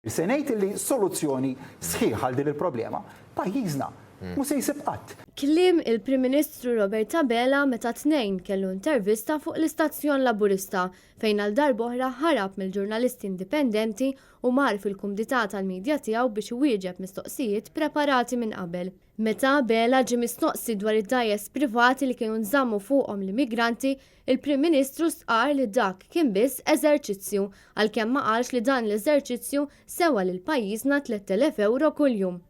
Se ngħid li soluzzjoni sħiħa għal din il-problema, pajjiżna mhux se jsib qatt. Kliem il-Prim Ministru Robert Abela meta tnejn kellu intervista fuq l-istazzjon Laburista fejn għal darb'oħra ħarab mill-ġurnalisti indipendenti u mar fil-kumdità tal-medja tiegħu biex iwieġeb mistoqsijiet preparati minn qabel. Meta Abela ġie mistoqsi dwar id-dajes privati li kienu nżammu fuqhom l-immigranti, il-Prim Ministru sqar li dak kien biss eżerċizzju għalkemm ma qalx li dan l-eżerċizzju sewa lil pajjiżna 3,000 euro kuljum.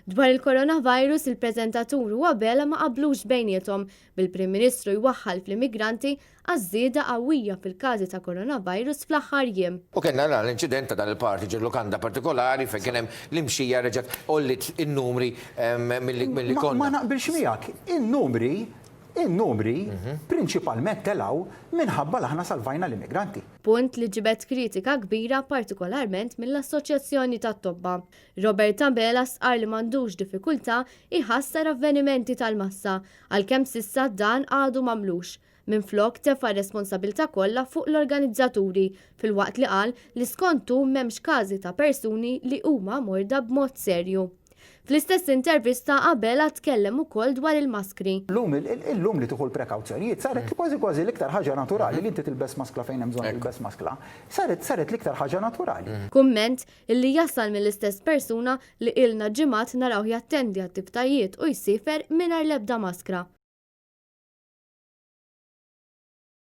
Dwar il-coronavirus, il-preżentatur u Abela ma qablux bejniethom bil-Prim Ministru jwaħħal fl-immigranti għaż-żieda qawwija fil-każi ta' coronavirus fl-aħħar jiem. U kellna l-inċident ta' dan il-parti ġil-lokanda partikolari fejn kien hemm l-imxija reġgħet ollit in-numri milli konna. Ma naqbilx miegħek, in-numri prinċipalment telgħu minħabba l aħna salvajna l-immigranti. Punt li ġibet kritika kbira partikolarment mill-Assoċjazzjoni tat-Tobba. Robert Abela sqar li m'għandux diffikultà iħassar avvenimenti tal-massa għalkemm s'issa dan għadu m'għamlux. Minflok tefa' r-responsabbiltà kollha fuq l-organizzaturi fil-waqt li qal li skontu m'hemmx każi ta' persuni li huma morda b'mod serju. Fl-istess intervista Abela tkellem ukoll dwar il-maskri. Illum li tieħu l-prekawzjonijiet saret kważi l-iktar ħaġa naturali li inti tilbes maskla fejn hemm bżonn tilbes maskla. Saret l-iktar ħaġa naturali. Kumment illi jasal mill-istess persuna li ilna ġimgħat naraw jattendi għat-tiftajiet u jsifer mingħajr l-ebda maskra.